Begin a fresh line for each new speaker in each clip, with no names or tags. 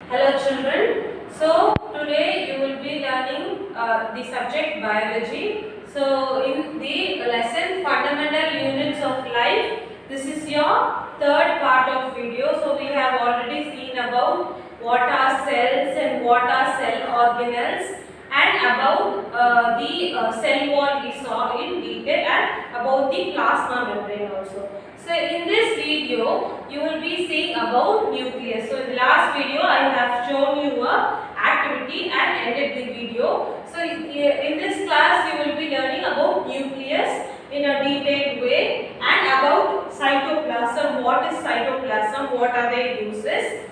Hello children. So today you will be learning the subject biology. So in the lesson fundamental units of life, this is your third part of video. So we have already seen about what are cells and what are cell organelles, and about the cell wall we saw in detail, and about the plasma membrane also. So in this video you will be seeing about nucleus. So in the last video I have shown you a activity and ended the video. So in this class you will be learning about nucleus in a detailed way, and about cytoplasm, what is cytoplasm, what are their uses,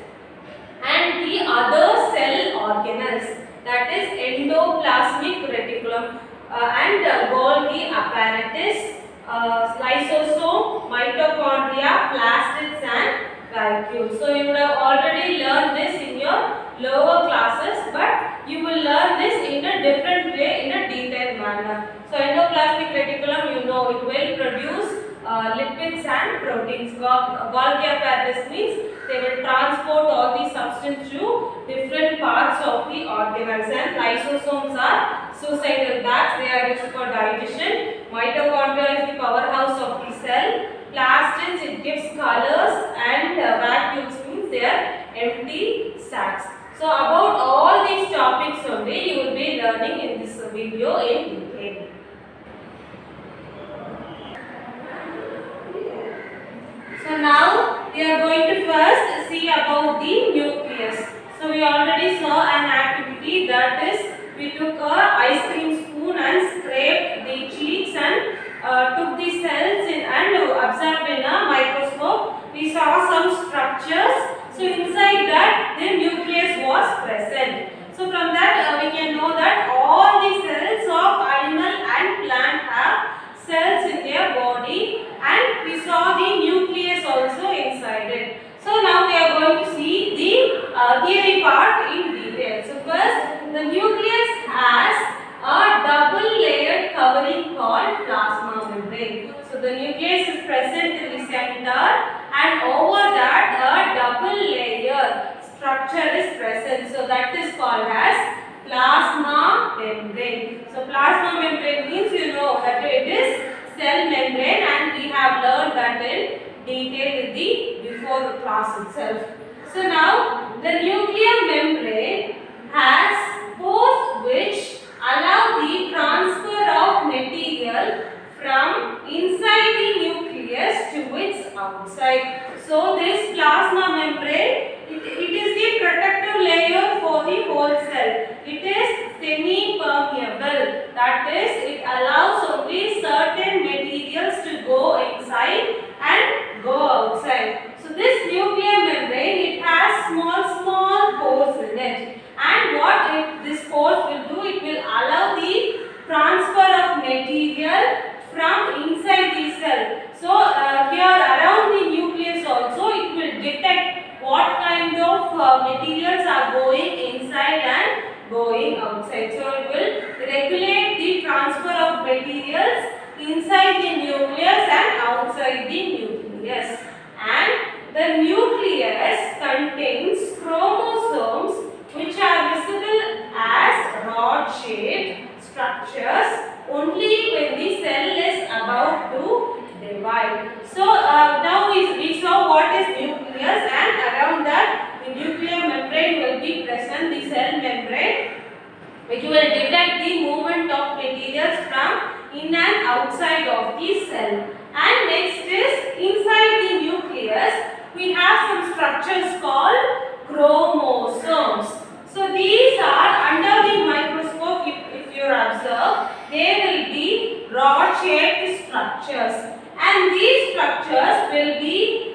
and the other cell organelles, that is endoplasmic reticulum and Golgi apparatus, lysosome, mitochondria, plastids and vacuoles. So you would have already learned this in your lower classes, but you will learn this in a different way, in a detailed manner. So endoplasmic reticulum, you know, it will produce lipids and proteins. Golgi apparatus means they will transport all the substance to different parts of the organelles, and lysosomes are suicidal bags, they are used for digestion. Mitochondria is the powerhouse of the cell. Plastids, it gives colors, and vacuoles means they are empty sacs. So about all these topics only you will be learning in this video in detail. So now we are going to first see about the nucleus. So we already saw an activity, that is we took a ice cream spoon and scraped the cheeks and took the cells in and observed in a microscope. We saw some structures. So inside that the nucleus was present. So from that we can know that all the cells of animal and plant have cells in their body, and we saw the nucleus also inside it. So now we are going to see the theory part in detail. So first, the nucleus has a double layered covering called plasma membrane. So the nucleus is present in the center, and over that a double layer structure is present. So that is called as plasma membrane. So plasma membrane means, you know that it is cell membrane, and we have learned that in detail in the before class itself. So now the nuclear membrane has pores which allow the transfer of material from inside the nucleus to its outside. So this plasma membrane, it is the protective layer for the whole cell. It is semi-permeable, that is it allows only certain materials to go inside and go outside. So this nuclear membrane, it has small pores in it, and what this pores will do, it will allow the transfer of material from inside the cell. So here around the nucleus also it will detect what kind of materials are going inside and going outside. So it will regulate the transfer of materials inside the nucleus and outside the nucleus. And the nucleus contains chromosomes which are visible as rod-shaped structures only when the cell is about to divide. So now we saw what is nucleus, and around that the nuclear membrane will be present, the cell membrane, which will detect the movement of materials from in and outside of the cell. And next is inside the nucleus we have some structures called chromosomes. So these are under the microscope, if you observe, they will be rod-shaped structures, and these structures will be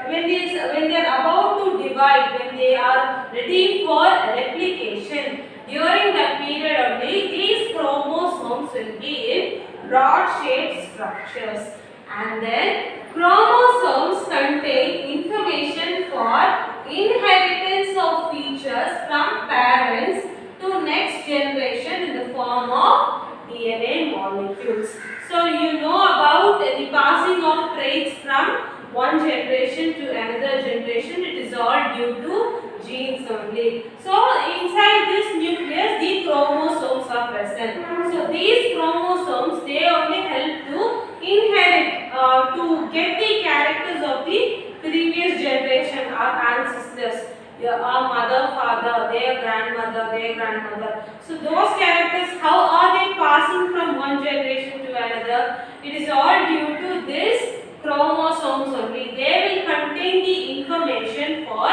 when they are about to divide, when they are ready for replication. During that period only, these chromosomes will be in rod-shaped structures. And then chromosomes contain information for inheritance of features from parents to next generation in the form of DNA molecules. So you know about the passing of traits from one generation to another generation. It is all due to gene only. So inside this nucleus, the chromosomes are present. So these chromosomes, they only help to inherit, to get the characters of the previous generation, our ancestors. Our mother, father, their grandmother, their grandmother. So those characters, how are they passing from one generation to another? It is all due to this chromosomes only. They will contain the information for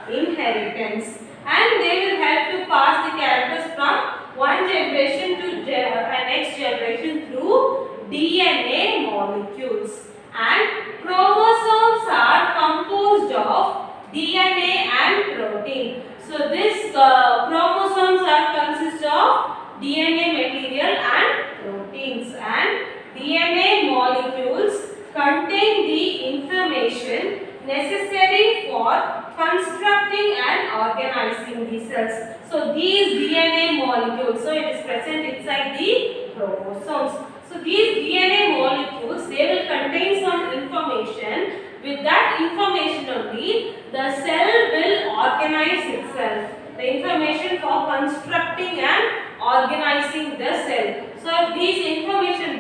inheritance, and they will help to pass the characters from one generation to next generation through DNA molecules. And chromosomes are composed of DNA and protein. So this chromosomes are consist of DNA material and proteins, and DNA molecules contain the information necessary for constructing and organizing the cells. So these DNA molecules, so it is present inside the chromosomes. So these DNA molecules, they will contain some information. With that information only, the cell will organize itself. The information for constructing and organizing the cell. So these information,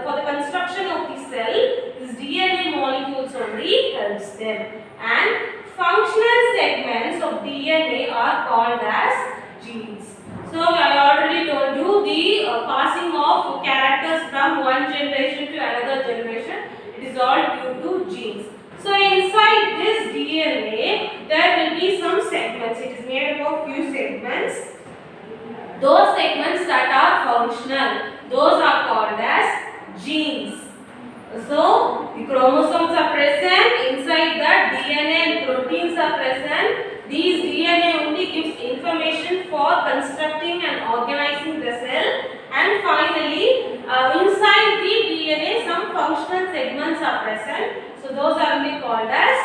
for the construction of the cell, this DNA molecules only helps them. And functional segments of DNA are called as genes. So I already told you the passing of characters from one generation to another generation. It is all due to genes. So inside this DNA, there will be some segments. It is made up of few segments. Those segments that are functional, those are called as genes. So the chromosomes are present. Inside that, DNA and proteins are present. These DNA only gives information for constructing and organizing the cell. And finally, inside the DNA, some functional segments are present. So those are only called as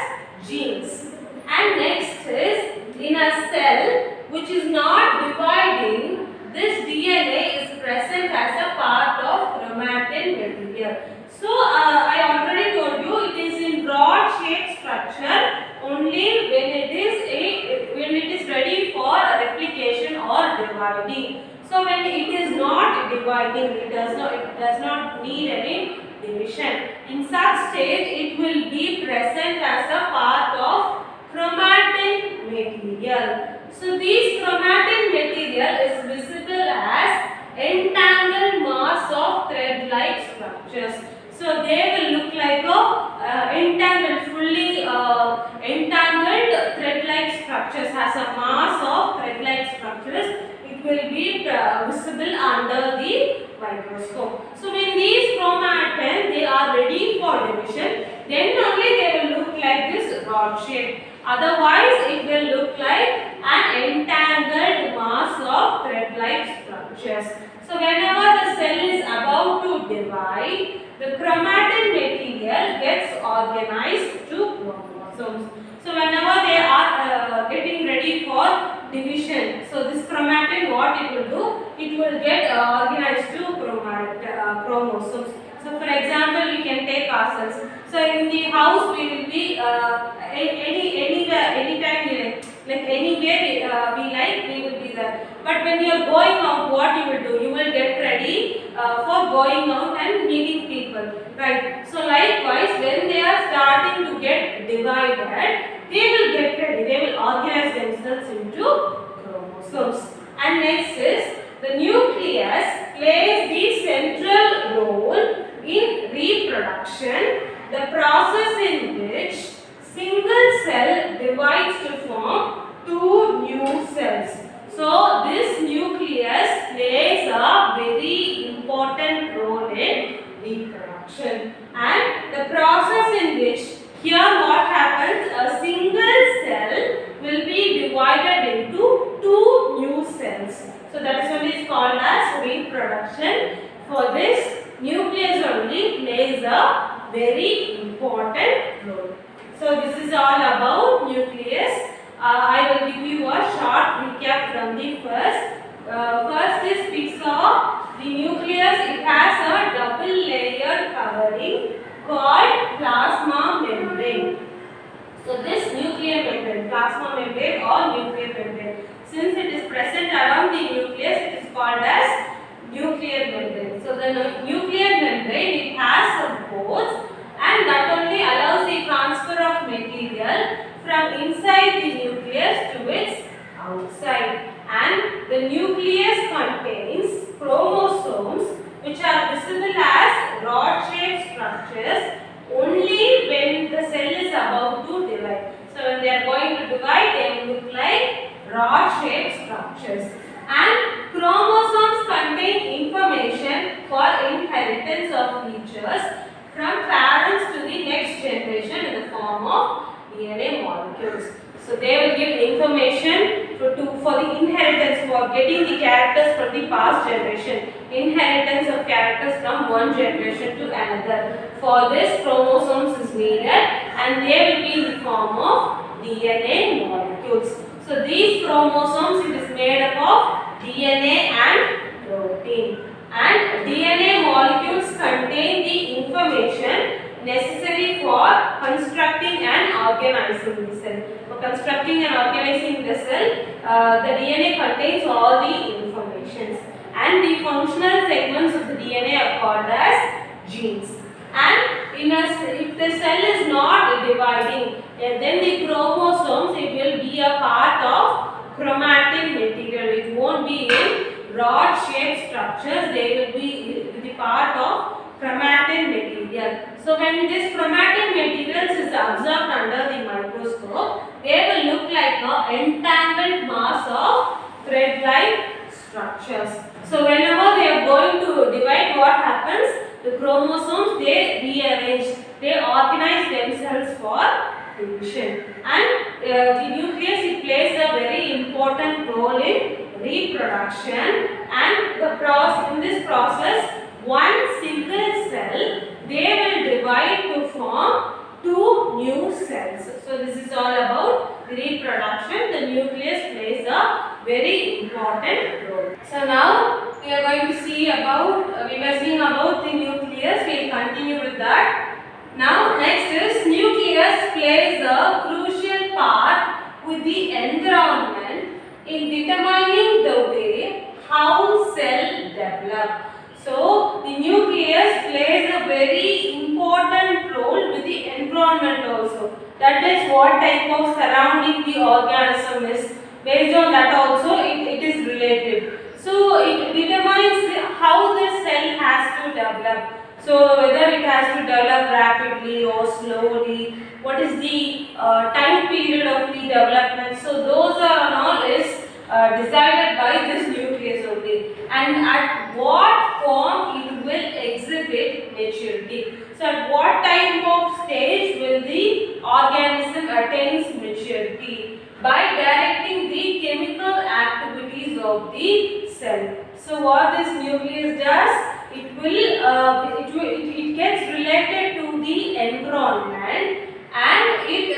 genes. And next is, in a cell which is not dividing, this DNA is present as a part of chromatin material. So I already told you it is in rod shaped structure only when it is ready for replication or dividing. So when it is not dividing, it does not need any division. In such state, it will be present as a part of chromatin material. So this chromatin material is visible as entangled mass of thread-like structures. So they will look like a fully entangled thread-like structures. Has a mass of thread-like structures. It will be visible under the microscope. So when these chromatin, they are ready for division, then only they will look like this rod shape. Otherwise, it will look like an entangled mass of thread-like structures. So whenever the cell is about to divide, the chromatin material gets organized to chromosomes. So whenever they are getting ready for division, so this chromatin, what it will do? It will get organized to chromosomes. So for example, we can take ourselves. So in the house, we will be anytime like anywhere we will be there. But when you are going out, what you will do? You will get ready for going out and meeting people, right? So likewise, when they are starting to get divided, they will get ready. They will organize themselves into chromosomes. And next is the nucleus plays the central role in reproduction, the process in which single cell divides to form two new cells. So this nucleus plays a very important role in reproduction, and the process in which here what happens, a single cell will be divided into two new cells. So that is what is called as reproduction. For this, nucleus only plays a very important role. So this is all about nucleus. I will give you a short recap from the first. First is we saw the nucleus. It has a double layered covering called plasma membrane. outside. And the nucleus contains chromosomes which are visible as rod-shaped structures only when the cell is about to divide. So when they are going to divide, they will look like rod-shaped structures. And chromosomes contain information for inheritance of features from parents to the next generation in the form of DNA molecules. So they will give information for the inheritance, for getting the characters from the past generation, inheritance of characters from one generation to another. For this, chromosomes is needed and they will be in the form of DNA molecules. So these chromosomes, it is made up of DNA and protein. And DNA molecules contain the information necessary for constructing and organizing the cell. For constructing and organizing the cell, the DNA contains all the informations. And the functional segments of the DNA are called as genes. And if the cell is not dividing, then the chromosomes, it will be a part of chromatin material. It won't be in rod-shaped structures. They will be the part of chromatin material. So when this chromatin materials is observed under the microscope, they will look like an entangled mass of thread-like structures. So whenever they are going to divide, what happens? The chromosomes, they rearrange, they organize themselves for division. And the nucleus, it plays a very important role in reproduction. And in this process, one single cell, they will divide to form two new cells. So this is all about the reproduction. The nucleus plays a very important role. So now we are going to see about, we were seeing about the nucleus. We will continue with that. Now next is nucleus plays a crucial part with the environment in determining the way how cell develop. So the nucleus plays a very important role with the environment also. That is what type of surrounding the organism is. Based on that also it is related. So it determines how the cell has to develop. So whether it has to develop rapidly or slowly, what is the time period of the development. So those are all is decided by this nucleus only. And at what form it will exhibit maturity. So at what type of stage will the organism attains maturity? By directing the chemical activities of the cell. So what this nucleus does, it gets related to the environment and it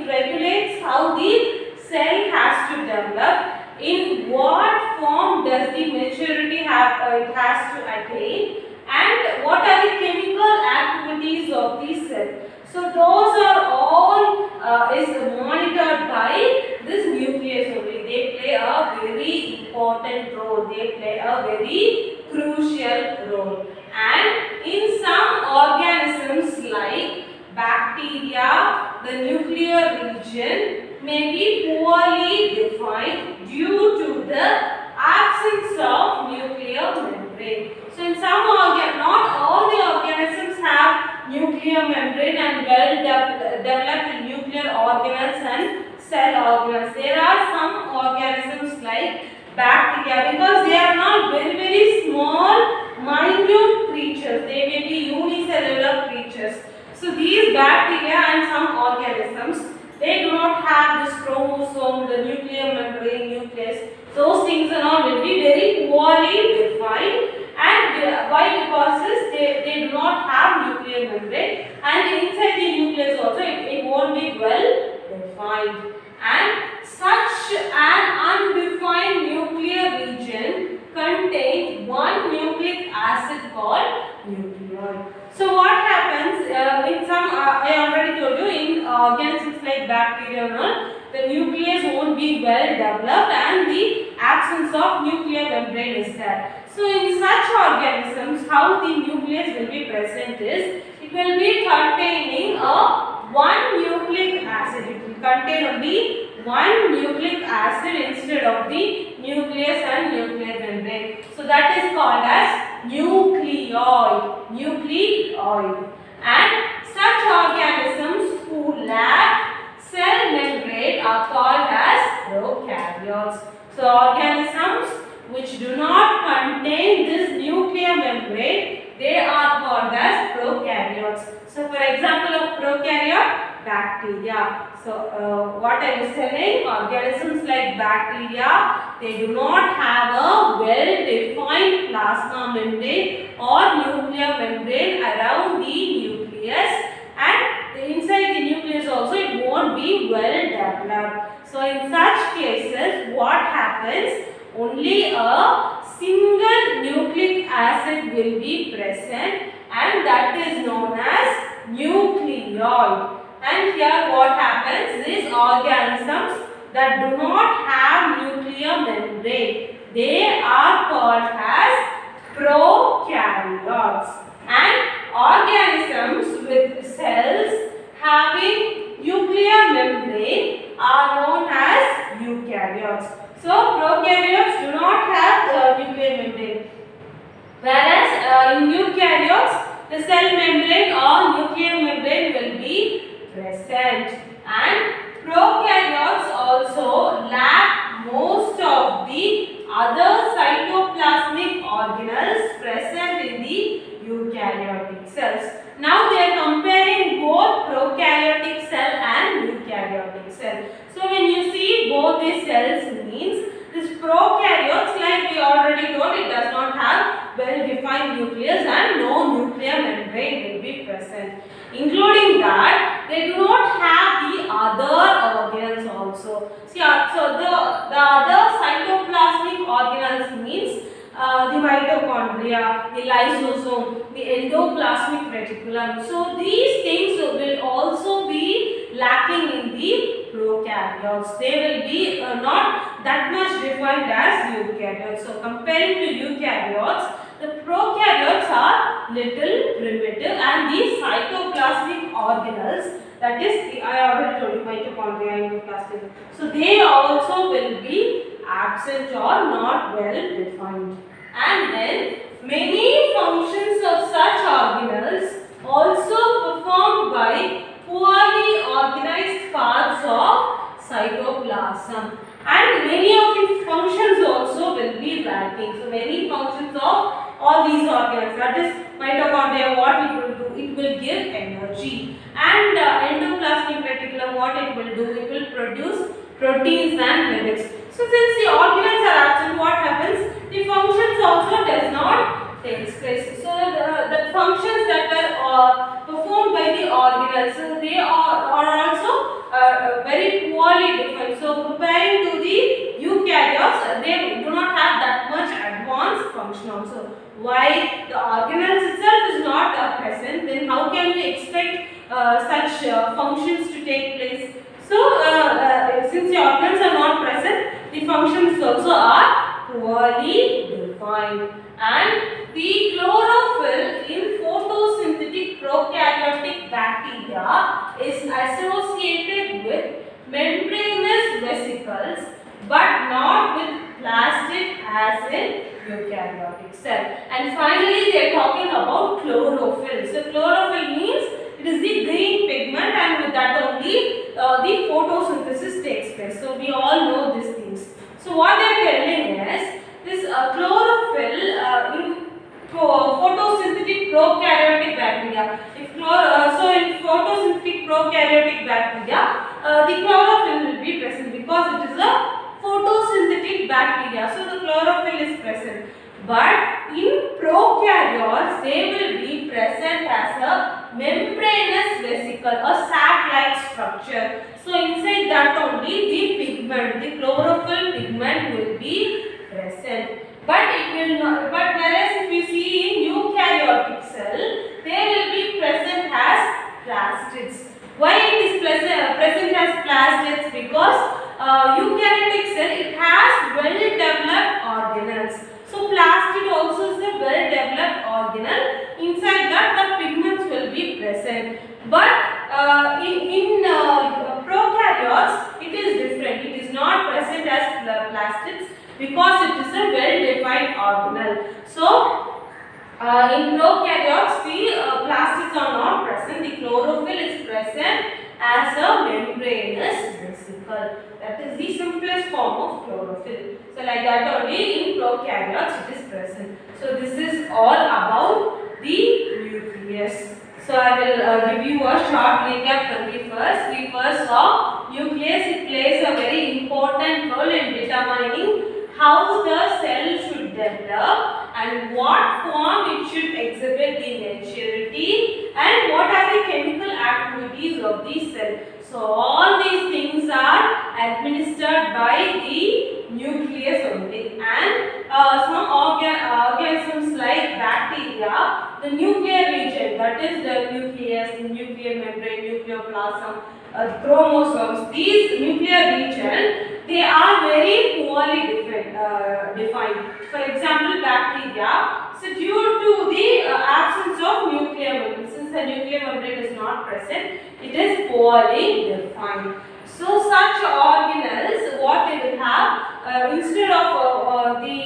regulates how the cell has to develop, in what form does the maturity it has to attain, and what are the chemical activities of the cell. So those are all is monitored by this nucleus only. They play a very important role. They play a very crucial role. And in some organisms like bacteria, the nuclear region may be poorly defined due to the absence of nuclear membrane. So in some not all the organisms have nuclear membrane and well developed nuclear organelles and cell organelles. There are some organisms like bacteria, because they are not very small, minute creatures. They may be unicellular creatures. So these bacteria and some organisms, they do not have this chromosome, the nuclear membrane, nucleus. Those things are all will be very poorly defined. And why? Because they do not have nuclear membrane, and inside the nucleus also it won't be well defined. And such an undefined nuclear region contains one nucleic acid called nucleon. So what happens in some, I already told you, in organisms like bacteria and all, the nucleus won't be well developed and the absence of nuclear membrane is there. So in such organisms, how the nucleus will be present is, it will be containing one nucleic acid. It will contain only one nucleic acid instead of the nucleus and nuclear membrane. So that is called as nucleoid. Nucleoid. And such organisms who lack cell membrane are called as prokaryotes. So organisms which do not contain this nuclear membrane, they are called as prokaryotes. So for example of prokaryote, bacteria. So what I was telling, organisms like bacteria, they do not have a well-defined plasma membrane or nuclear membrane around the nucleus, and inside the nucleus also it won't be well developed. So in such cases, what happens? Only a single nucleic acid will be present, and that is known as nucleoid. And here what happens is organisms that do not have nuclear membrane, they are called as prokaryotes. And organisms with cells having nuclear membrane are known as eukaryotes. So prokaryotes do not have nuclear membrane, whereas in eukaryotes the cell membrane or nuclear membrane will be present. And prokaryotes also lack most of the other cytoplasmic organelles present in the eukaryotic cells. Now they are comparing both prokaryotic cell and eukaryotic cell. So when you see both these cells means this prokaryotes, like we already told, it does not have well-defined nucleus and no nuclear membrane will be present. Including that, they do not have the other organelles also. See, so the other cytoplasmic organelles means the mitochondria, the lysosome, the endoplasmic reticulum. So these things will also be lacking in the prokaryotes. They will be not that much defined as eukaryotes. So comparing to eukaryotes, the prokaryotes are little primitive, and the cytoplasmic organelles, that is, I already told you, mitochondria, endoplasmic. So they also will be absent or not well defined. And then many functions of such organelles also performed by poorly organized parts of cytoplasm, and many of its functions also will be lacking. So many functions of all these organelles, that is mitochondria, what it will do? It will give energy. And endoplasmic reticulum, what it will do? It will produce proteins and lipids. So since the organelles are absent, what happens? The functions also does not take place. So the functions that are performed by the organelles, so they are also very poorly defined. So comparing to the eukaryotes, they do not have that much advanced function also. Why? The organelles itself is not present, then how can we expect such functions to take place? So since the organelles are not present, the functions also are poorly defined. And the chlorophyll in photosynthetic prokaryotic bacteria is associated with membranous vesicles, but not with plastid as in eukaryotic cell. And finally they are talking about chlorophyll. So chlorophyll means it is the green pigment, and with that only the photosynthesis takes place. So we all know these things. So what they are telling is this chlorophyll in photosynthetic prokaryotic bacteria. So in photosynthetic prokaryotic bacteria, the chlorophyll will be present because it is a photosynthetic bacteria. So the chlorophyll is present. But in prokaryotes, they will be present as a membranous vesicle, a sac-like structure. So inside that only the pigment, the chlorophyll pigment will be present. But it will not. But whereas if you see in eukaryotic cell, they will be present as plastids. Why it is present as plastids? Because eukaryotic cell, it has well developed organelles. So plastid also is a well developed organelle. Inside that the pigments will be present. But in prokaryotes, it it is different. It is not present as plastids because it is a well-defined organelle. So, in prokaryotes, the plastids are not present. The chlorophyll is present as a membranous vesicle. That is the simplest form of chlorophyll. So, like that only in prokaryotes it is present. So, this is all about the nucleus. So, I will give you a short recap from the first. We first saw nucleus. It plays a very important role in determining how the cell should develop and what form it should exhibit in maturity and what are the chemical activities of the cell. So all these things are administered by the nucleus only, and some organisms like bacteria, the nuclear region, that is the nucleus, the nuclear membrane, nucleoplasm, chromosomes, these nuclear region, they are very poorly defined. For example, bacteria. So due to the absence of nuclear membrane, since the nuclear membrane is not present, it is poorly defined. So such organelles, what they will have, instead of the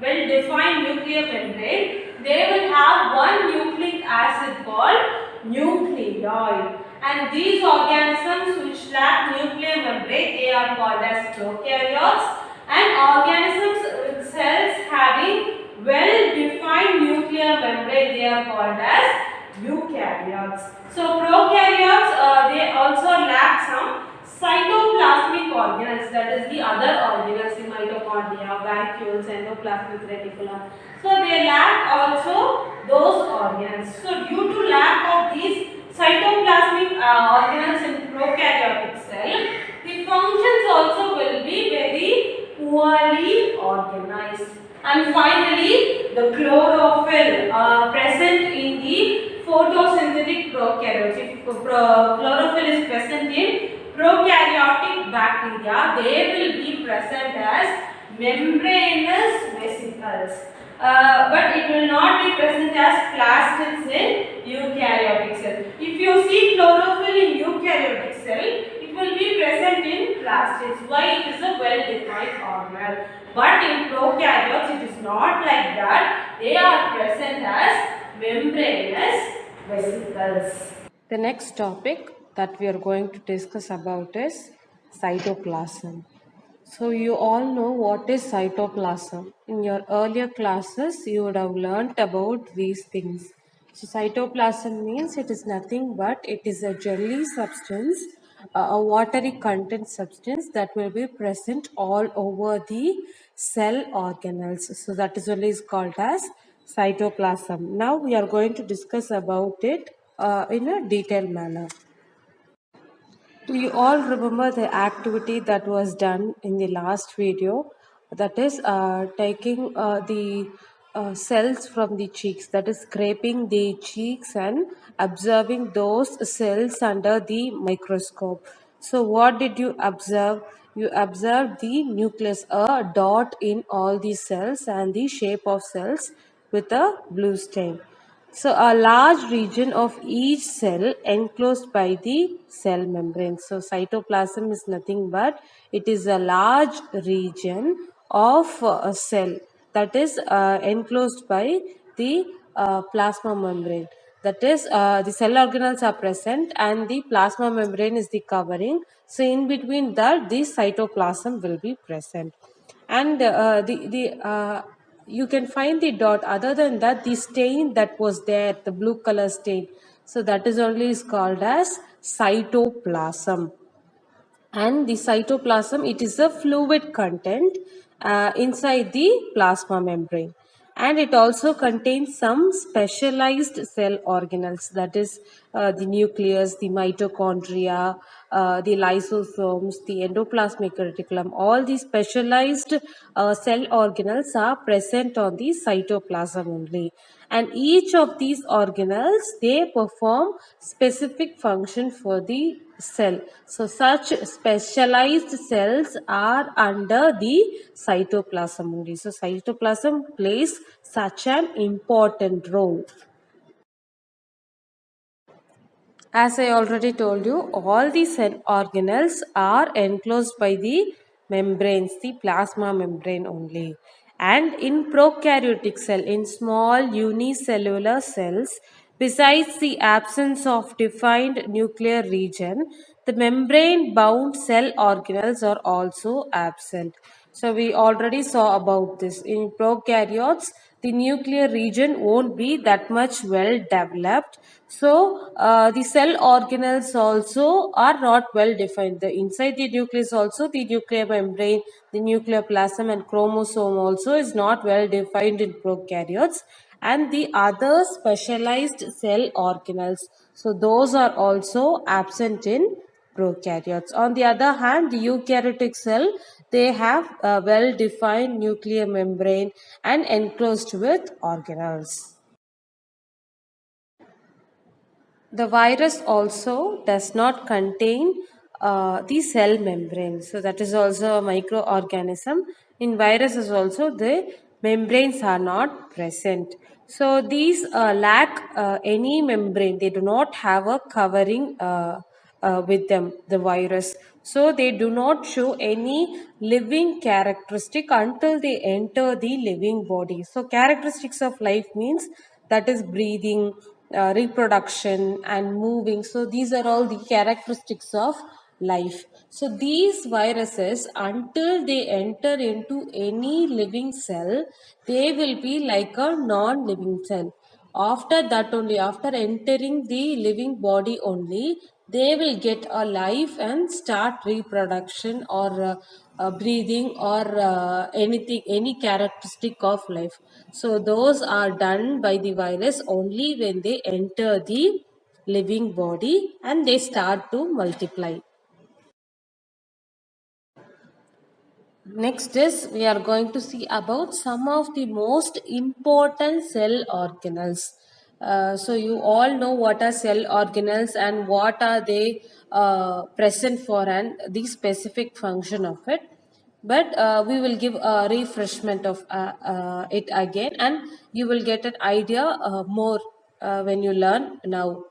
well-defined nuclear membrane, they will have one nucleic acid called nucleoid. And these organisms which lack nuclear membrane, they are called as prokaryotes, and organisms with cells having well-defined nuclear membrane, they are called as eukaryotes. So prokaryotes, they also lack some cytoplasmic organelles, that is the other organelles, the mitochondria, vacuoles, endoplasmic reticulum. So they lack also those organelles. So due to lack of these cytoplasmic organelles in prokaryotic cell, the functions also will be very poorly organized. And finally, the chlorophyll present in the photosynthetic prokaryotes. If chlorophyll is present in prokaryotic bacteria, they will be present as membranous vesicles. But it will not be present as plastids in eukaryotic cell. If you see chlorophyll in eukaryotic cell, it will be present in plastids. Why? It is a well-defined organelle. But in prokaryotes, it is not like that. They are present as membranous vesicles.
The next topic that we are going to discuss about is cytoplasm. So you all know what is cytoplasm. In your earlier classes, you would have learnt about these things. So cytoplasm means it is nothing but it is a jelly substance, a watery content substance that will be present all over the cell organelles. So that is what is called as cytoplasm. Now we are going to discuss about it in a detailed manner. Do you all remember the activity that was done in the last video? That is taking the cells from the cheeks, that is scraping the cheeks and observing those cells under the microscope. So what did you observe? You observed the nucleus, a dot in all the cells and the shape of cells with a blue stain. So a large region of each cell enclosed by the cell membrane. So cytoplasm is nothing but it is a large region of a cell that is enclosed by the plasma membrane. That is the cell organelles are present and the plasma membrane is the covering. So in between that the cytoplasm will be present. And you can find the dot. Other than that, the stain that was there, the blue color stain, so that is only is called as cytoplasm. And the cytoplasm, it is a fluid content inside the plasma membrane, and it also contains some specialized cell organelles, that is the nucleus, the mitochondria, the lysosomes, the endoplasmic reticulum. All these specialized cell organelles are present on the cytoplasm only, and each of these organelles, they perform specific function for the cell. So such specialized cells are under the cytoplasm only. So cytoplasm plays such an important role. As I already told you, all the cell organelles are enclosed by the membranes, the plasma membrane only. And in prokaryotic cell, in small unicellular cells, besides the absence of defined nuclear region, the membrane bound cell organelles are also absent. So we already saw about this. In prokaryotes, the nuclear region won't be that much well developed. So the cell organelles also are not well defined. The inside the nucleus also, the nuclear membrane, the nuclear plasm and chromosome also is not well defined in prokaryotes, and the other specialized cell organelles. So those are also absent in prokaryotes. On the other hand, the eukaryotic cell, they have a well-defined nuclear membrane and enclosed with organelles. The virus also does not contain the cell membrane. So that is also a microorganism. In viruses also the membranes are not present. So these lack any membrane. They do not have a covering with them, the virus. So they do not show any living characteristic until they enter the living body. So characteristics of life means that is breathing, reproduction and moving. So these are all the characteristics of life. So these viruses, until they enter into any living cell, they will be like a non-living cell. After that only, after entering the living body only, they will get a life and start reproduction or breathing or anything, any characteristic of life. So those are done by the virus only when they enter the living body and they start to multiply. Next is we are going to see about some of the most important cell organelles. So you all know what are cell organelles and what are they present for and the specific function of it. But we will give a refreshment of it again, and you will get an idea more when you learn now.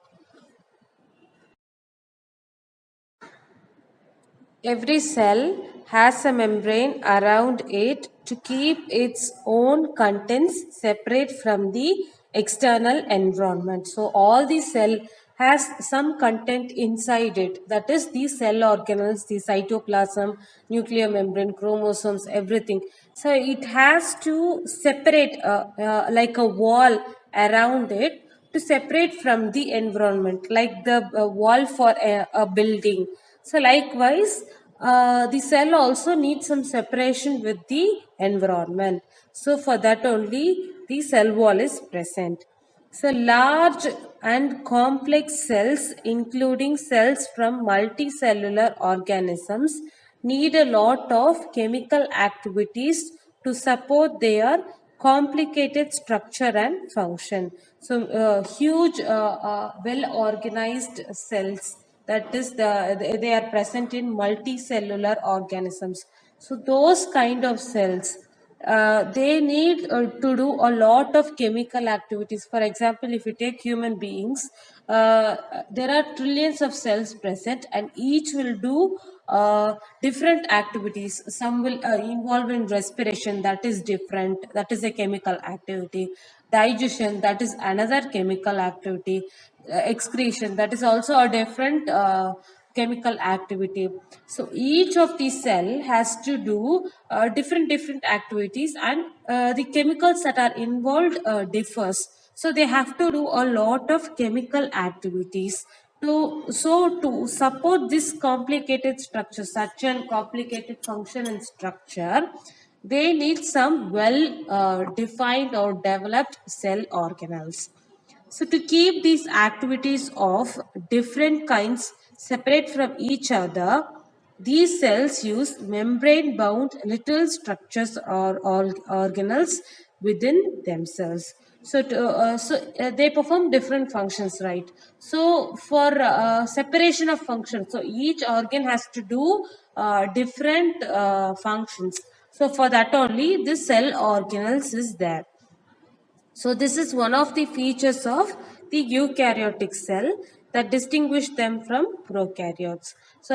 Every cell has a membrane around it to keep its own contents separate from the external environment. So all the cell has some content inside it. That is the cell organelles, the cytoplasm, nuclear membrane, chromosomes, everything. So it has to separate like a wall around it to separate from the environment, like the wall for a building. So likewise, the cell also needs some separation with the environment. So for that only the cell wall is present. So large and complex cells, including cells from multicellular organisms, need a lot of chemical activities to support their complicated structure and function. So huge, well organized cells, that is they are present in multicellular organisms. So those kind of cells, they need to do a lot of chemical activities. For example, if you take human beings, there are trillions of cells present and each will do different activities. Some will involve in respiration, that is different, that is a chemical activity. Digestion, that is another chemical activity. Excretion, that is also a different chemical activity. So each of these cell has to do different activities, and the chemicals that are involved differs. So they have to do a lot of chemical activities to support this complicated structure, such an complicated function and structure. They need some well defined or developed cell organelles. So to keep these activities of different kinds separate from each other, these cells use membrane-bound little structures or organelles within themselves. So they perform different functions, right? So for separation of functions, so each organ has to do different functions. So for that only, this cell organelles is there. So this is one of the features of the eukaryotic cell. that distinguish them from prokaryotes. So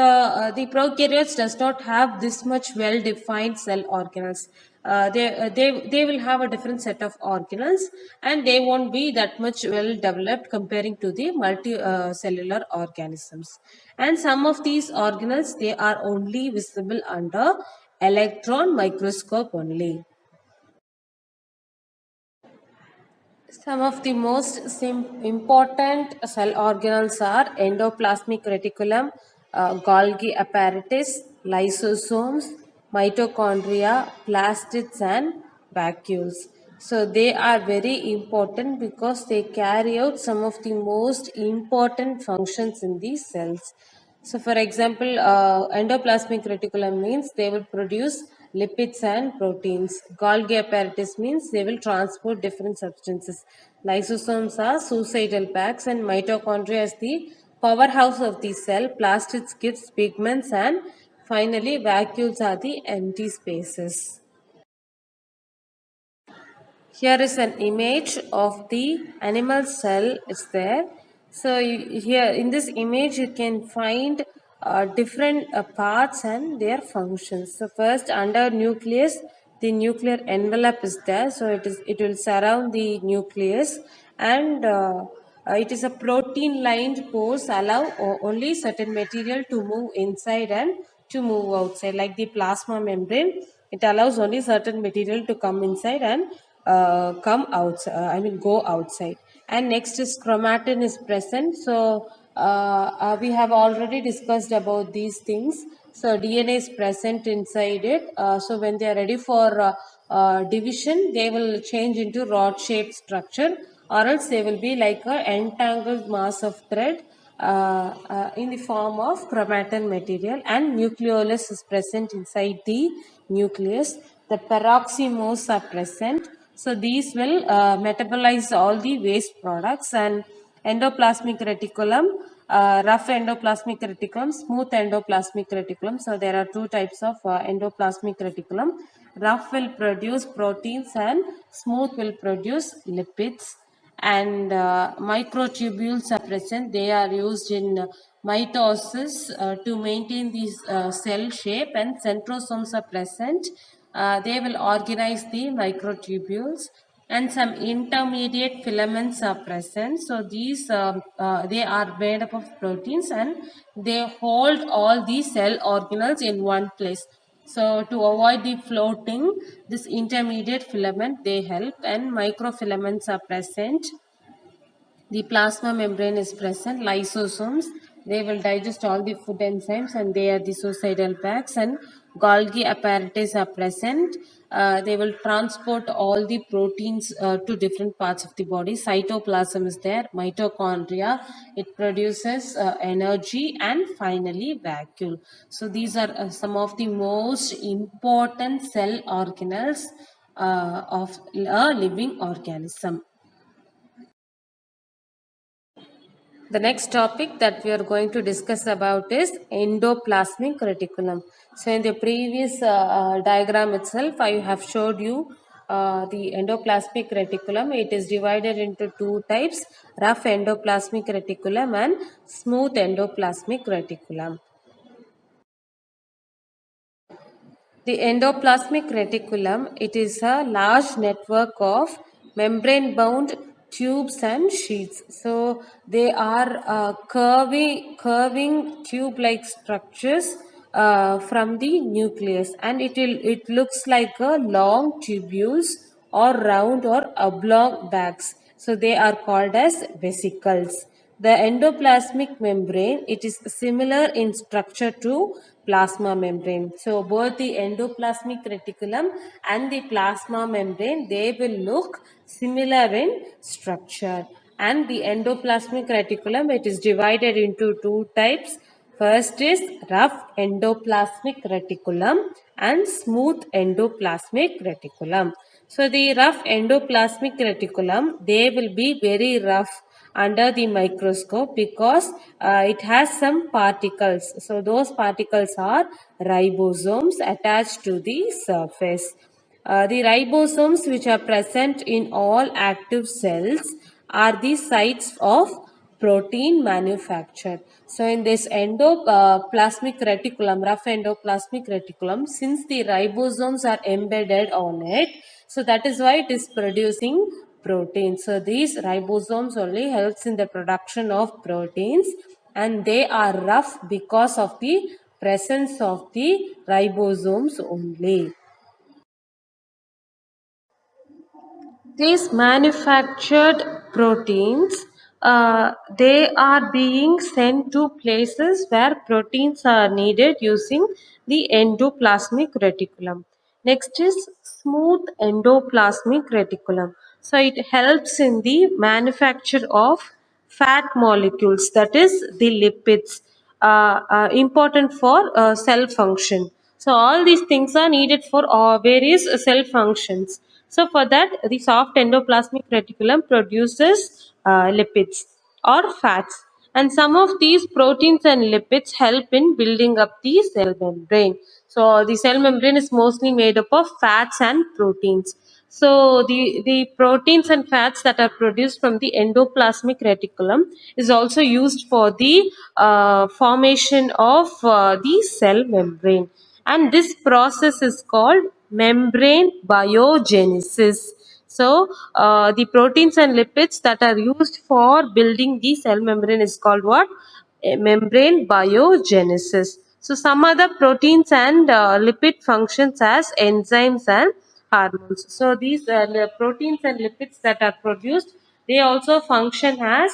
the prokaryotes does not have this much well-defined cell organelles. They will have a different set of organelles, and they won't be that much well developed comparing to the multicellular organisms. And some of these organelles, they are only visible under electron microscope only. Some of the most important cell organelles are endoplasmic reticulum, Golgi apparatus, lysosomes, mitochondria, plastids, and vacuoles. So they are very important because they carry out some of the most important functions in these cells. So, for example, endoplasmic reticulum means they will produce lipids and proteins. Golgi apparatus means they will transport different substances. Lysosomes are suicidal packs, and mitochondria is the powerhouse of the cell. Plastids gives pigments, and finally, vacuoles are the empty spaces. Here is an image of the animal cell is there. So here in this image you can find different parts and their functions. So first, under nucleus, the nuclear envelope is there. So it will surround the nucleus, and it is a protein lined pores allow only certain material to move inside and to move outside, like the plasma membrane. It allows only certain material to come inside and come outside, go outside. And next is chromatin is present. So we have already discussed about these things. So DNA is present inside it. So when they are ready for division, they will change into rod shaped structure, or else they will be like a entangled mass of thread in the form of chromatin material. And nucleolus is present inside the nucleus. The peroximores are present. So these will metabolize all the waste products. And endoplasmic reticulum, rough endoplasmic reticulum, smooth endoplasmic reticulum. So there are two types of endoplasmic reticulum. Rough will produce proteins and smooth will produce lipids. And microtubules are present. They are used in mitosis to maintain the cell shape, and centrosomes are present. They will organize the microtubules, and some intermediate filaments are present. So these they are made up of proteins, and they hold all the cell organelles in one place. So to avoid the floating, this intermediate filament they help, and microfilaments are present. The plasma membrane is present. Lysosomes, they will digest all the food enzymes, and they are the suicidal packs. And Golgi apparatus are present. They will transport all the proteins to different parts of the body. Cytoplasm is there. Mitochondria, it produces energy. And finally, vacuole. So these are some of the most important cell organelles of a living organism. The next topic that we are going to discuss about is endoplasmic reticulum. So in the previous diagram itself, I have showed you the endoplasmic reticulum. It is divided into two types: rough endoplasmic reticulum and smooth endoplasmic reticulum. The endoplasmic reticulum, it is a large network of membrane-bound tubes and sheets. So they are curving tube-like structures from the nucleus, and it looks like a long tubules or round or oblong bags. So they are called as vesicles. The endoplasmic membrane, it is similar in structure to plasma membrane. So both the endoplasmic reticulum and the plasma membrane, they will look similar in structure. And the endoplasmic reticulum, it is divided into two types. First is rough endoplasmic reticulum and smooth endoplasmic reticulum. So the rough endoplasmic reticulum, they will be very rough under the microscope because it has some particles. So those particles are ribosomes attached to the surface. The ribosomes which are present in all active cells are the sites of protein manufactured. So in this endoplasmic reticulum, rough endoplasmic reticulum, since the ribosomes are embedded on it, so that is why it is producing proteins. So these ribosomes only helps in the production of proteins, and they are rough because of the presence of the ribosomes only. These manufactured proteins, they are being sent to places where proteins are needed using the endoplasmic reticulum. Next is smooth endoplasmic reticulum. So it helps in the manufacture of fat molecules, that is the lipids, important for cell function. So all these things are needed for various cell functions. So for that, the soft endoplasmic reticulum produces lipids or fats, and some of these proteins and lipids help in building up the cell membrane. So the cell membrane is mostly made up of fats and proteins. So the proteins and fats that are produced from the endoplasmic reticulum is also used for the formation of the cell membrane, and this process is called membrane biogenesis. So the proteins and lipids that are used for building the cell membrane is called what? Membrane biogenesis. So some other proteins and lipid functions as enzymes and hormones. So these proteins and lipids that are produced, they also function as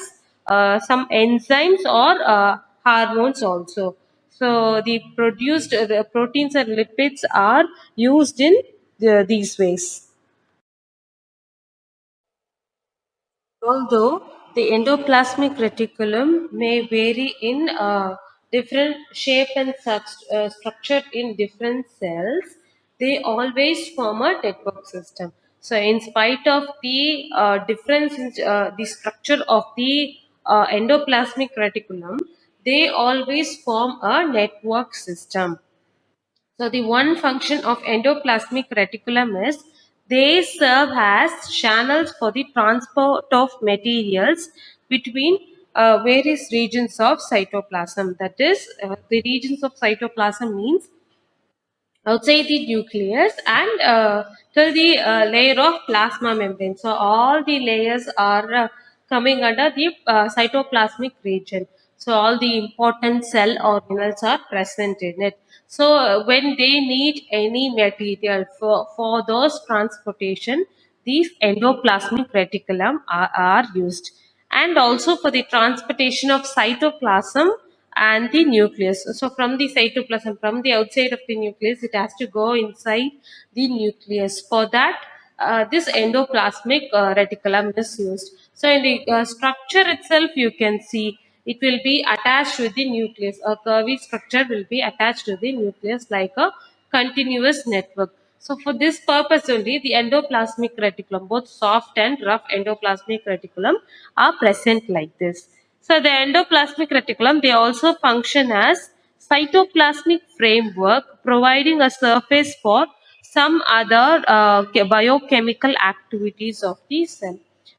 some enzymes or hormones also. So the produced proteins and lipids are used in these ways. Although the endoplasmic reticulum may vary in different shape and structure in different cells, they always form a network system. So, in spite of the difference in the structure of the endoplasmic reticulum, they always form a network system. So the one function of endoplasmic reticulum is they serve as channels for the transport of materials between various regions of cytoplasm. That is, the regions of cytoplasm means outside the nucleus and till the layer of plasma membrane. So all the layers are coming under the cytoplasmic region. So all the important cell organelles are present in it. So when they need any material for those transportation, these endoplasmic reticulum are used, and also for the transportation of cytoplasm and the nucleus. So from the cytoplasm, from the outside of the nucleus, it has to go inside the nucleus. For that, this endoplasmic reticulum is used. So in the structure itself, you can see it will be attached with the nucleus. A curvy structure will be attached to the nucleus like a continuous network. So for this purpose only, the endoplasmic reticulum, both soft and rough endoplasmic reticulum, are present like this. So the endoplasmic reticulum, they also function as cytoplasmic framework, providing a surface for some other biochemical activities of the cell.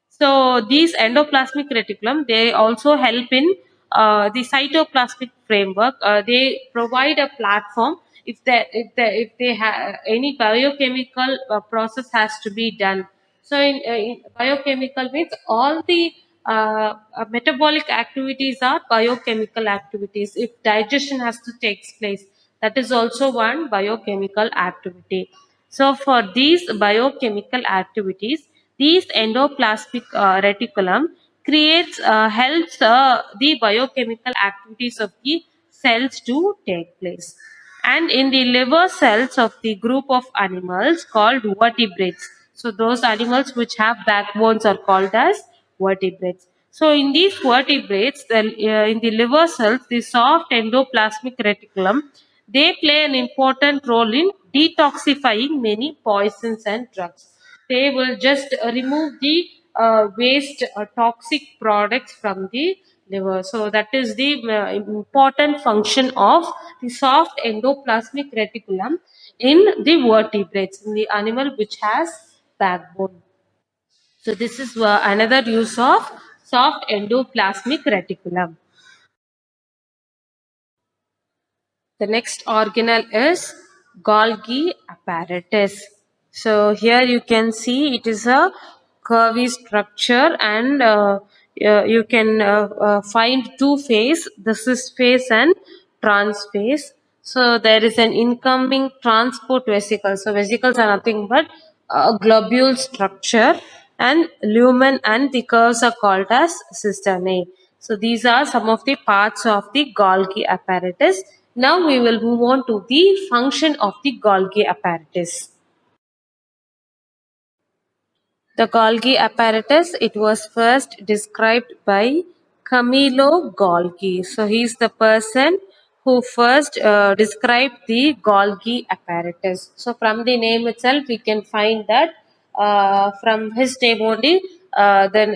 So these endoplasmic reticulum, they also help in the cytoplasmic framework. They provide a platform if they have any biochemical process has to be done. So in biochemical means all the metabolic activities are biochemical activities. If digestion has to take place, that is also one biochemical activity. So for these biochemical activities, these endoplasmic reticulum creates helps the biochemical activities of the cells to take place. And in the liver cells of the group of animals called vertebrates. So those animals which have backbones are called as vertebrates. So in these vertebrates, in the liver cells, the soft endoplasmic reticulum, they play an important role in detoxifying many poisons and drugs. They will just remove the waste toxic products from the liver. So that is the important function of the soft endoplasmic reticulum in the vertebrates, in the animal which has backbone. So this is another use of soft endoplasmic reticulum. The next organelle is Golgi apparatus. So here you can see it is a curvy structure, and you can find two phase, the cis phase and trans phase. So there is an incoming transport vesicle. So vesicles are nothing but a globule structure, and lumen and the curves are called as cisternae. So these are some of the parts of the Golgi apparatus. Now we will move on to the function of the Golgi apparatus. The Golgi apparatus, it was first described by Camillo Golgi. So he is the person who first described the Golgi apparatus. So from the name itself, we can find that from his name only, then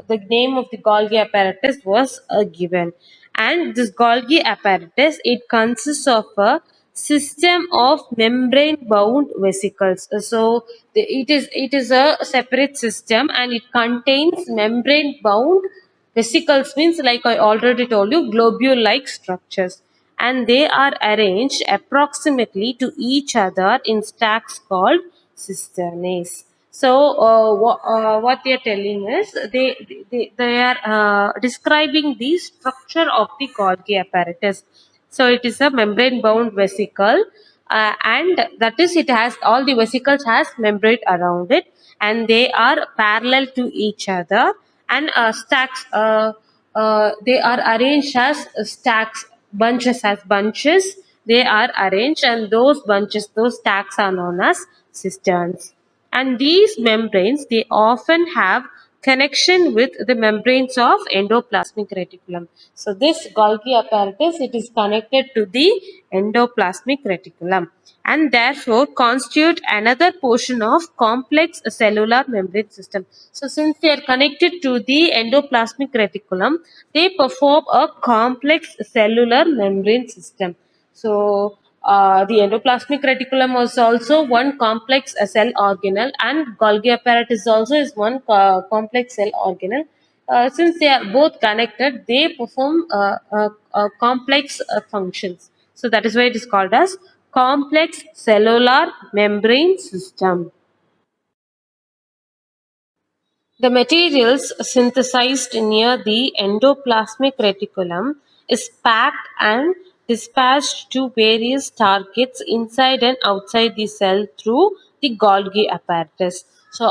the name of the Golgi apparatus was given. And this Golgi apparatus, it consists of a system of membrane bound vesicles. So it is a separate system, and it contains membrane bound vesicles, means like I already told you, globule like structures, and they are arranged approximately to each other in stacks called cisternaes. So what they are telling is, they are describing the structure of the Golgi apparatus. So it is a membrane bound vesicle, and that is, it has all the vesicles has membrane around it, and they are parallel to each other, and stacks, they are arranged as stacks, bunches as bunches they are arranged, and those bunches, those stacks are known as cisterns. And these membranes, they often have connection with the membranes of endoplasmic reticulum. So this Golgi apparatus, it is connected to the endoplasmic reticulum, and therefore constitute another portion of complex cellular membrane system. So since they are connected to the endoplasmic reticulum, they perform a complex cellular membrane system. So the endoplasmic reticulum is also one complex cell organelle, and Golgi apparatus also is one complex cell organelle. Since they are both connected, they perform complex functions. So that is why it is called as complex cellular membrane system. The materials synthesized near the endoplasmic reticulum is packed and dispatched to various targets inside and outside the cell through the Golgi apparatus. So,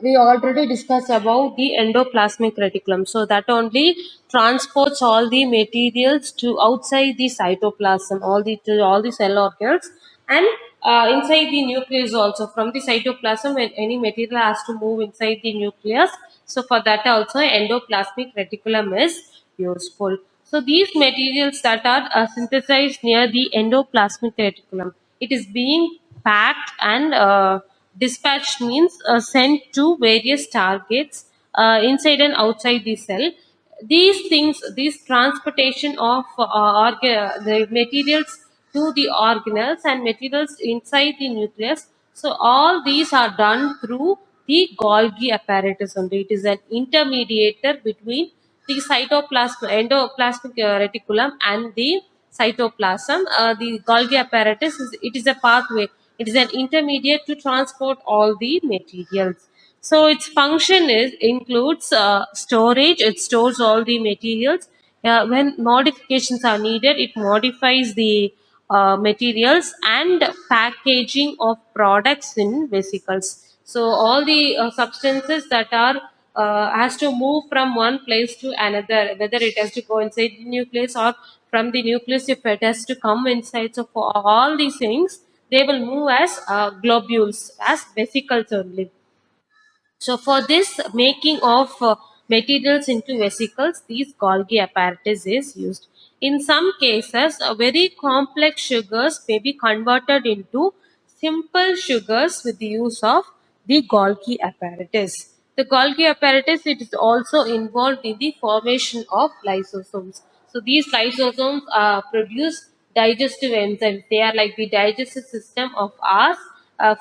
we already discussed about the endoplasmic reticulum. So that only transports all the materials to outside the cytoplasm, all the to all the cell organs, and inside the nucleus also. From the cytoplasm, when any material has to move inside the nucleus, so for that also endoplasmic reticulum is useful. So these materials that are synthesized near the endoplasmic reticulum, it is being packed and dispatched, means sent to various targets inside and outside the cell. These things, this transportation of the materials to the organelles and materials inside the nucleus, so all these are done through the Golgi apparatus only. It is an intermediator between the cytoplasm, endoplasmic reticulum, and the cytoplasm. The Golgi apparatus is, it is a pathway. It is an intermediate to transport all the materials. So its function is includes storage. It stores all the materials. When modifications are needed, it modifies the materials, and packaging of products in vesicles. So all the substances that are has to move from one place to another, whether it has to go inside the nucleus or from the nucleus if it has to come inside. So for all these things, they will move as globules, as vesicles only. So for this making of materials into vesicles, these Golgi apparatus is used. In some cases, very complex sugars may be converted into simple sugars with the use of the Golgi apparatus. The Golgi apparatus, it is also involved in the formation of lysosomes. So these lysosomes produce digestive enzymes. They are like the digestive system of ours.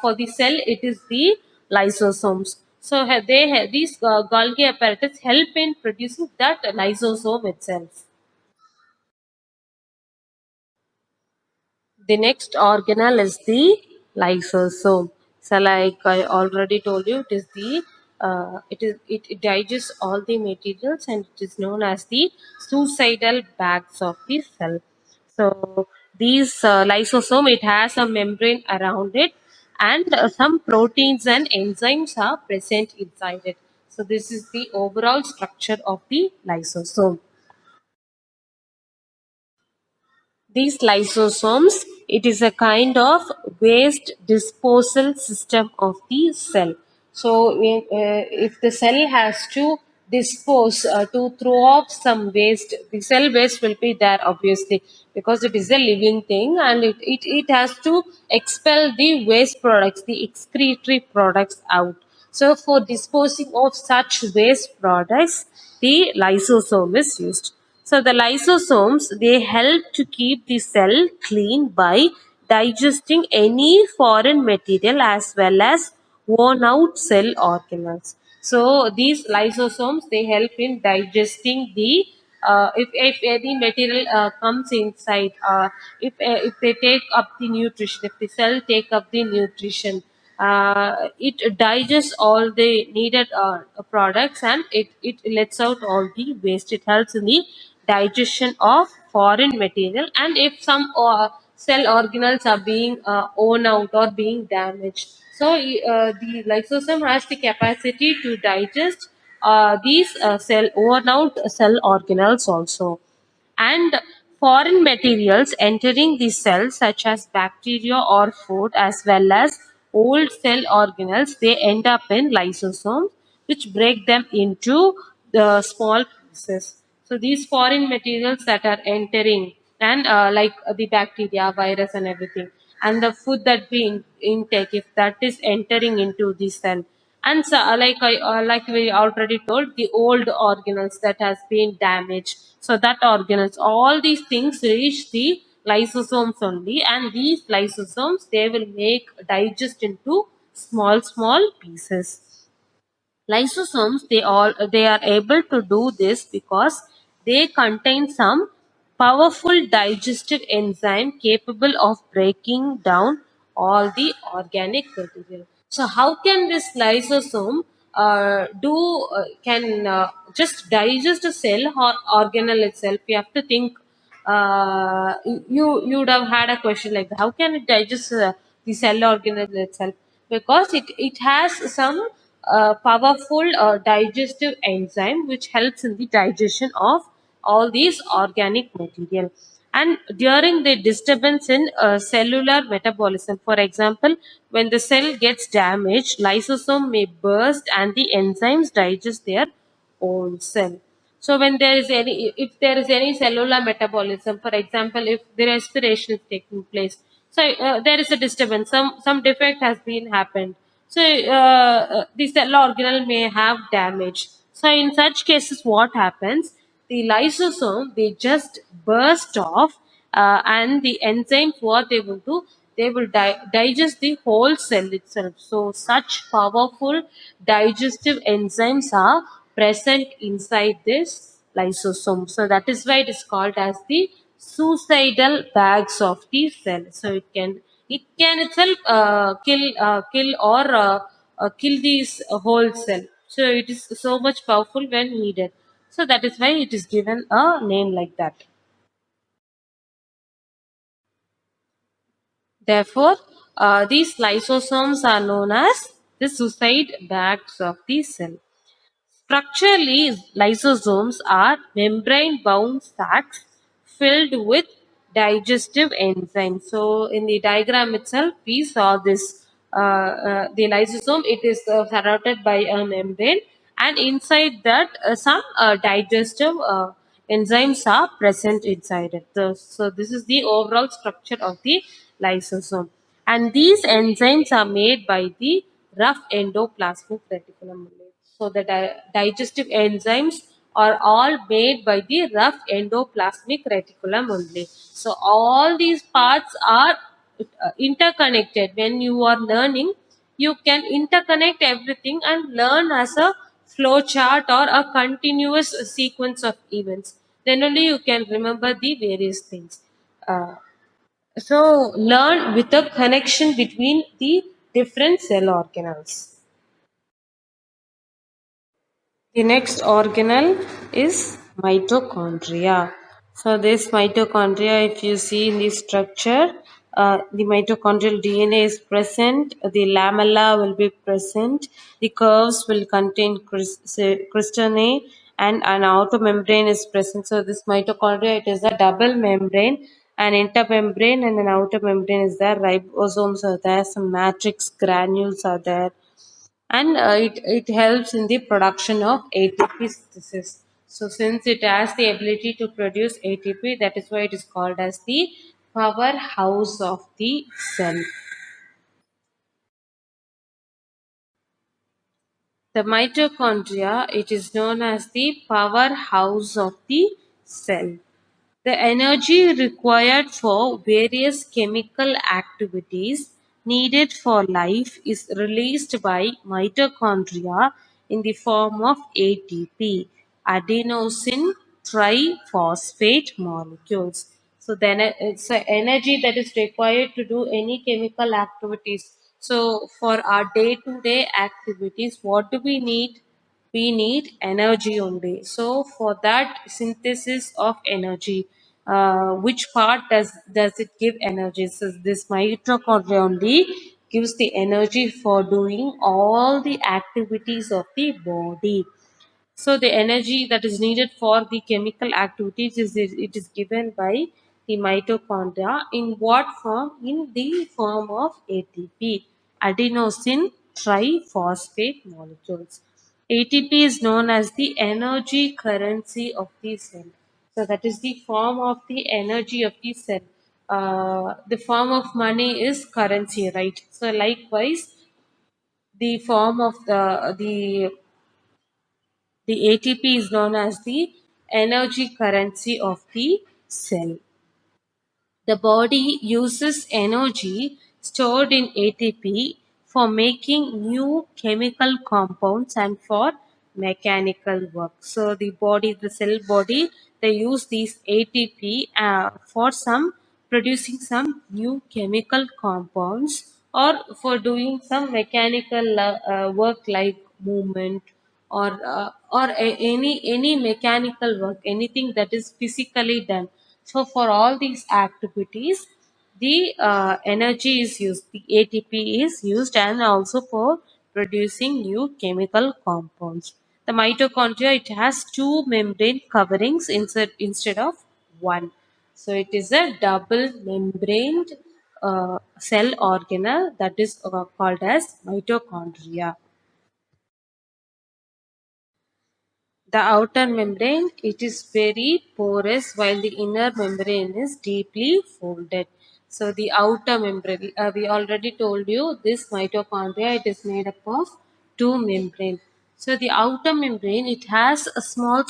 For the cell, it is the lysosomes. So these Golgi apparatus help in producing that lysosome itself. The next organelle is the lysosome. So, like I already told you, it digests all the materials and it is known as the suicidal bags of the cell. So, these lysosome, it has a membrane around it, and some proteins and enzymes are present inside it. So, this is the overall structure of the lysosome. These lysosomes, it is a kind of waste disposal system of the cell. So, if the cell has to dispose to throw off some waste, the cell waste will be there obviously because it is a living thing, and it has to expel the waste products, the excretory products out. So, for disposing of such waste products, the lysosome is used. So the lysosomes, they help to keep the cell clean by digesting any foreign material as well as worn out cell organelles. So these lysosomes, they help in digesting the if any material comes inside, if they take up the nutrition, if the cell take up the nutrition, it digests all the needed products, and it lets out all the waste. It helps in the digestion of foreign material, and if some cell organelles are being worn out or being damaged, so the lysosome has the capacity to digest these cell worn out cell organelles also. And foreign materials entering the cell such as bacteria or food as well as old cell organelles, they end up in lysosomes which break them into the small pieces. So these foreign materials that are entering, and like the bacteria, virus and everything, and the food that we intake, if that is entering into the cell, and so, like we already told, the old organelles that has been damaged, so that organelles, all these things reach the lysosomes only, and these lysosomes, they will make digest into small pieces. Lysosomes, they are able to do this because they contain some powerful digestive enzyme capable of breaking down all the organic material. So how can this lysosome do can just digest a cell or organelle itself? You have to think, you would have had a question like that. How can it digest the cell organelle itself? Because it has some powerful digestive enzyme which helps in the digestion of all these organic material. And during the disturbance in cellular metabolism, for example, when the cell gets damaged, lysosome may burst and the enzymes digest their own cell. So when there is any, if there is any cellular metabolism, for example, if the respiration is taking place, so there is a disturbance, some defect has been happened. So the cell organelle may have damage. So in such cases, what happens? The lysosome, they just burst off, and the enzymes, what they will do, they will digest the whole cell itself. So such powerful digestive enzymes are present inside this lysosome. So that is why it is called as the suicidal bags of the cell. So it can itself kill or kill these whole cell. So it is so much powerful when needed. So that is why it is given a name like that. Therefore, these lysosomes are known as the suicide bags of the cell. Structurally, lysosomes are membrane bound sacs filled with digestive enzymes. So, in the diagram itself, we saw this the lysosome, it is surrounded by a membrane, and inside that, some digestive enzymes are present inside it. So, this is the overall structure of the lysosome. And these enzymes are made by the rough endoplasmic reticulum. So the digestive enzymes are all made by the rough endoplasmic reticulum only. So all these parts are interconnected. When you are learning, you can interconnect everything and learn as a flow chart or a continuous sequence of events. Then only you can remember the various things. Uh, so learn with a connection between the different cell organelles. The next organelle is mitochondria. So this mitochondria, if you see in the structure, the mitochondrial DNA is present, the lamella will be present, the curves will contain cristae, and an outer membrane is present. So this mitochondria, it is a double membrane, an intermembrane and an outer membrane is there, ribosomes are there, some matrix granules are there, and it helps in the production of ATP synthesis. So since it has the ability to produce ATP, that is why it is called as the powerhouse of the cell. The mitochondria, it is known as the powerhouse of the cell. The energy required for various chemical activities needed for life is released by mitochondria in the form of ATP, adenosine triphosphate molecules. So then it's the energy that is required to do any chemical activities. So for our day-to-day activities, what do we need? We need energy only. So for that synthesis of energy, which part does it give energy? So this mitochondria only gives the energy for doing all the activities of the body. So the energy that is needed for the chemical activities is it is given by the mitochondria in what form? In the form of ATP, adenosine triphosphate molecules. ATP is known as the energy currency of the cell. So that is the form of the energy of the cell. The form of money is currency, right? So likewise, the form of the ATP is known as the energy currency of the cell. The body uses energy stored in ATP for making new chemical compounds and for mechanical work. So the body, the cell body, they use these ATP for some producing some new chemical compounds or for doing some mechanical work like movement or any mechanical work, anything that is physically done. So for all these activities, the energy is used, the ATP is used, and also for producing new chemical compounds. The mitochondria, it has two membrane coverings instead of one. So it is a double membraned cell organelle that is called as mitochondria. The outer membrane, it is very porous while the inner membrane is deeply folded. So the outer membrane, we already told you this mitochondria, it is made up of two membrane. So the outer membrane, it has a small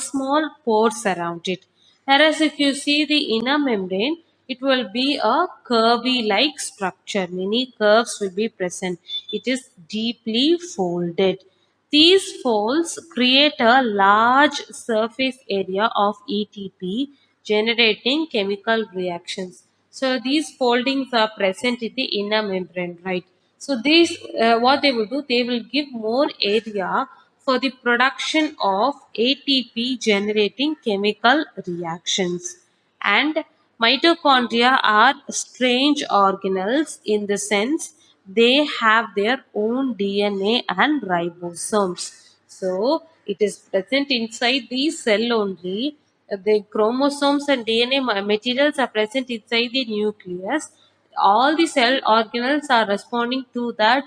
pores around it. Whereas if you see the inner membrane, it will be a curvy like structure. Many curves will be present. It is deeply folded. These folds create a large surface area of ATP, generating chemical reactions. So these foldings are present in the inner membrane, right? So these, what they will do, they will give more area for the production of ATP generating chemical reactions. And mitochondria are strange organelles in the sense they have their own DNA and ribosomes. So it is present inside the cell only. The chromosomes and DNA materials are present inside the nucleus. All the cell organelles are responding to that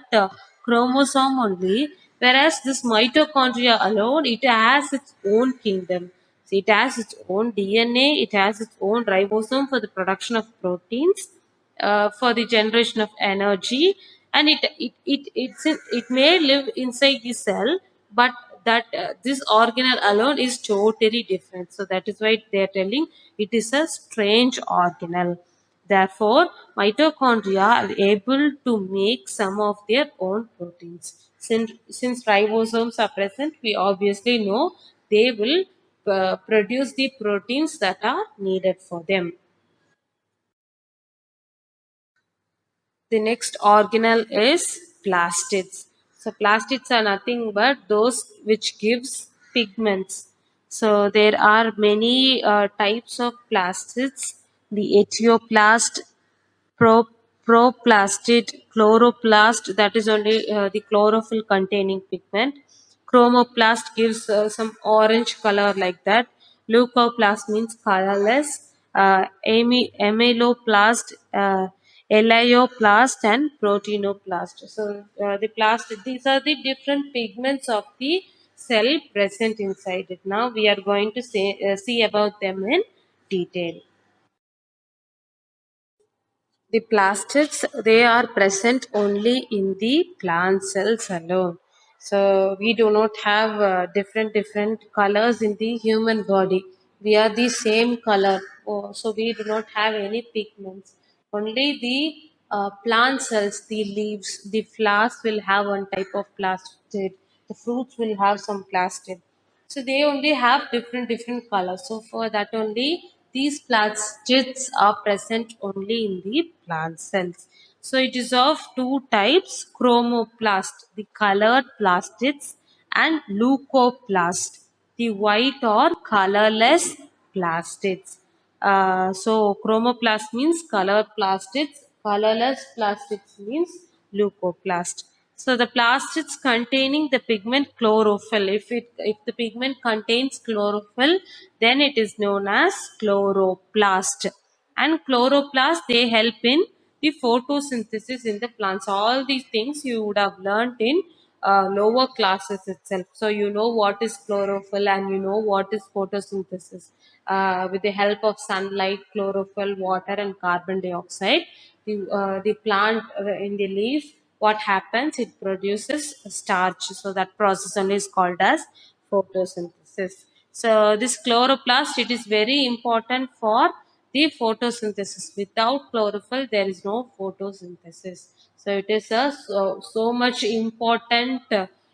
chromosome only, whereas this mitochondria alone, it has its own kingdom. So it has its own DNA, it has its own ribosome for the production of proteins, for the generation of energy, and it may live inside the cell, but that this organelle alone is totally different. So that is why they are telling it is a strange organelle. Therefore, mitochondria are able to make some of their own proteins. Since ribosomes are present, we obviously know they will produce the proteins that are needed for them. The next organelle is plastids. So plastids are nothing but those which gives pigments. So there are many types of plastids. The etioplast, pro, proplastid, chloroplast, that is only the chlorophyll containing pigment. Chromoplast gives some orange color like that. Leucoplast means colorless. Amyloplast, elaioplast, and proteinoplast. So the plast, these are the different pigments of the cell present inside it. Now we are going to see about them in detail. The plastids, they are present only in the plant cells alone. So we do not have different colors in the human body. We are the same color. Oh, so we do not have any pigments. Only the plant cells, the leaves, the flowers will have one type of plastid. The fruits will have some plastid. So they only have different colors. So for that only these plastids are present only in the plant cells. So it is of two types: chromoplast, the colored plastids, and leucoplast, the white or colorless plastids. So chromoplast means colored plastids, colorless plastids means leucoplast. So the plastids containing the pigment chlorophyll. If the pigment contains chlorophyll, then it is known as chloroplast. And chloroplast, they help in the photosynthesis in the plants. All these things you would have learnt in lower classes itself. So you know what is chlorophyll and you know what is photosynthesis. With the help of sunlight, chlorophyll, water, and carbon dioxide, the plant in the leaf, what happens? It produces starch. So that process only is called as photosynthesis. So this chloroplast, it is very important for the photosynthesis. Without chlorophyll, there is no photosynthesis. So it is a so much important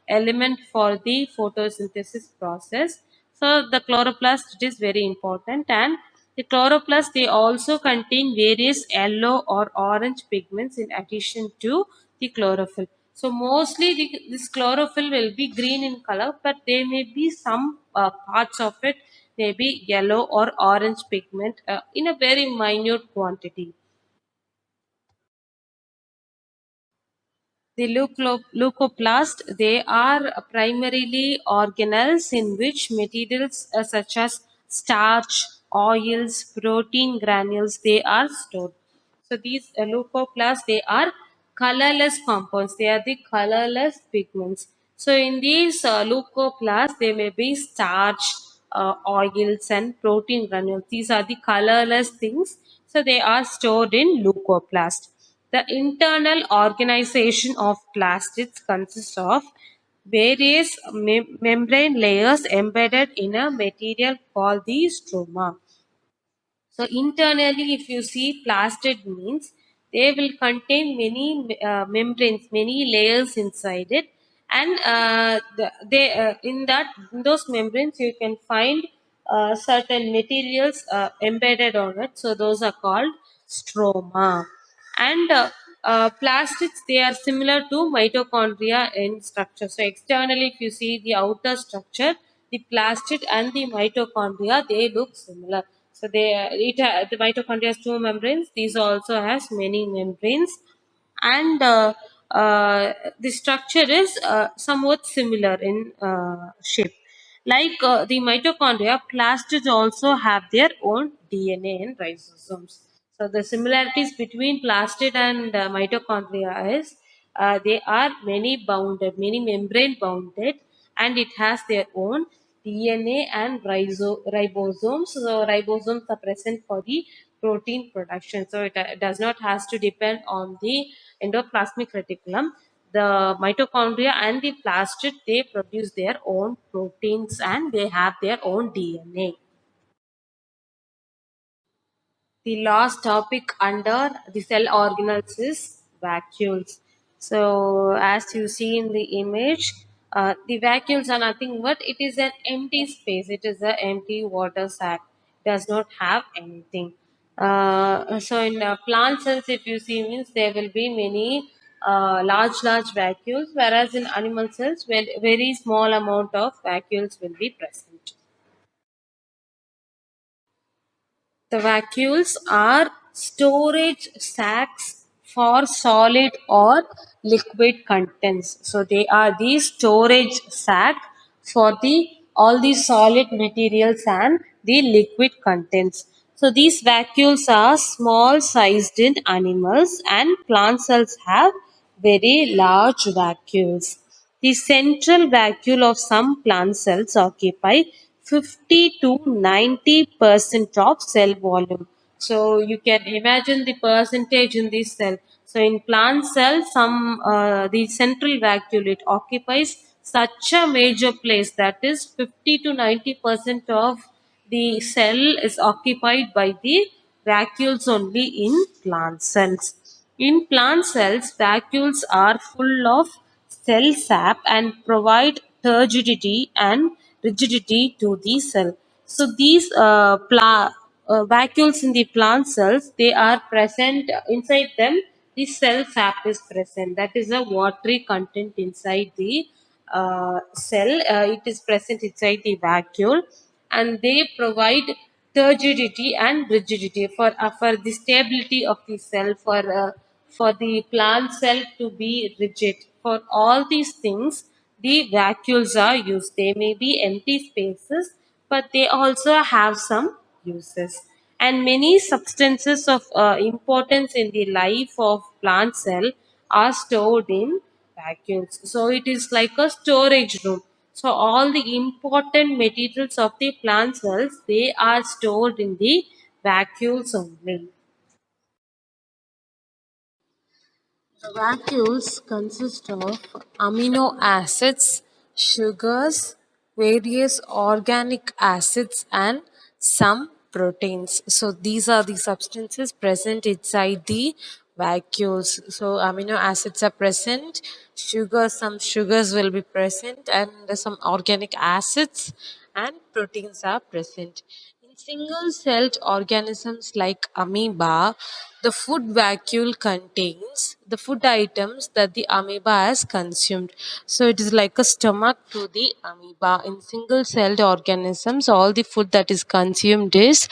element for the photosynthesis process. So the chloroplast, it is very important, and the chloroplast, they also contain various yellow or orange pigments in addition to the chlorophyll. So mostly this chlorophyll will be green in color, but there may be some parts of it may be yellow or orange pigment in a very minute quantity. The leucoplast, they are primarily organelles in which materials such as starch, oils, protein granules, they are stored. So these leucoplasts, they are colorless compounds. They are the colorless pigments. So in these leucoplasts, there may be starch, oils, and protein granules. These are the colorless things. So they are stored in leucoplast. The internal organization of plastids consists of various membrane layers embedded in a material called the stroma. So internally, if you see plastid means they will contain many membranes, many layers inside it, and they in those membranes you can find certain materials embedded on it. So those are called stroma. And plastids, they are similar to mitochondria in structure. So externally, if you see the outer structure, the plastid and the mitochondria, they look similar. So the mitochondria has two membranes. These also has many membranes, and the structure is somewhat similar in shape. Like the mitochondria, plastids also have their own DNA and ribosomes. So the similarities between plastid and mitochondria is they are many bounded, many membrane bounded, and it has their own DNA and ribosomes. So ribosomes are present for the protein production. So it does not has to depend on the endoplasmic reticulum. The mitochondria and the plastid, they produce their own proteins and they have their own DNA. The last topic under the cell organelles is vacuoles. So, as you see in the image, the vacuoles are nothing but it is an empty space. It is an empty water sac. Does not have anything. So, in plant cells, if you see, means there will be many large vacuoles, whereas in animal cells, very small amount of vacuoles will be present. The vacuoles are storage sacs for solid or liquid contents. So they are the storage sac for the all the solid materials and the liquid contents. So these vacuoles are small sized in animals, and plant cells have very large vacuoles. The central vacuole of some plant cells occupy 50 to 90% of cell volume. So you can imagine the percentage in this cell. So in plant cells, the central vacuole it occupies such a major place, that is 50 to 90% of the cell is occupied by the vacuoles only in plant cells. In plant cells, vacuoles are full of cell sap and provide turgidity and rigidity to the cell. So these vacuoles in the plant cells, they are present inside them. The cell sap is present. That is a watery content inside the cell. It is present inside the vacuole, and they provide turgidity and rigidity for the stability of the cell, for the plant cell to be rigid. For all these things, the vacuoles are used. They may be empty spaces, but they also have some uses. And many substances of importance in the life of plant cell are stored in vacuoles. So it is like a storage room. So all the important materials of the plant cells, they are stored in the vacuoles only. The vacuoles consist of amino acids, sugars, various organic acids, and some proteins. So these are the substances present inside the vacuoles. So amino acids are present, some sugars will be present, and some organic acids and proteins are present. In single celled organisms like amoeba, the food vacuole contains the food items that the amoeba has consumed. So it is like a stomach to the amoeba. In single celled organisms, all the food that is consumed is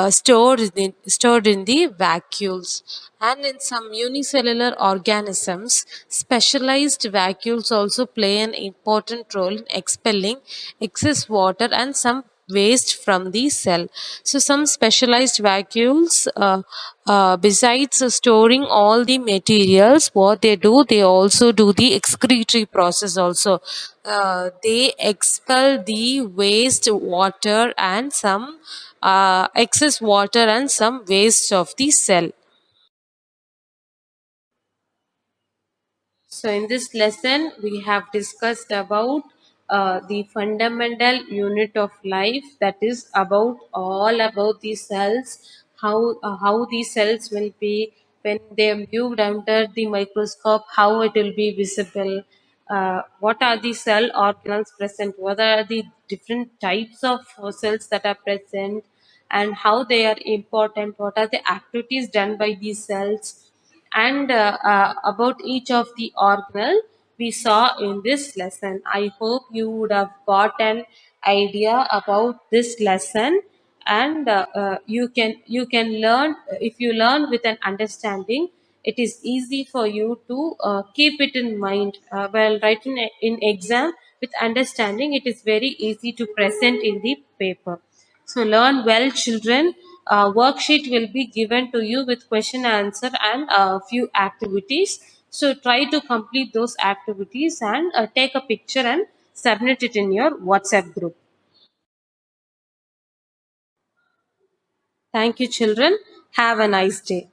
stored in the vacuoles. And in some unicellular organisms, specialized vacuoles also play an important role in expelling excess water and some waste from the cell. So some specialized vacuoles, besides storing all the materials, what they do, they also do the excretory process also. They expel the waste water and some excess water and some waste of the cell. So, in this lesson, we have discussed about the fundamental unit of life, that is about all about the cells, how these cells will be when they are viewed under the microscope, how it will be visible, what are the cell organelles present, what are the different types of cells that are present, and how they are important, what are the activities done by these cells, and about each of the organelle we saw in this lesson. I hope you would have got an idea about this lesson, and you can learn. If you learn with an understanding, it is easy for you to keep it in mind while writing in exam. With understanding, it is very easy to present in the paper. So learn well, children. Worksheet will be given to you with question answer and a few activities. So try to complete those activities and take a picture and submit it in your WhatsApp group. Thank you, children. Have a nice day.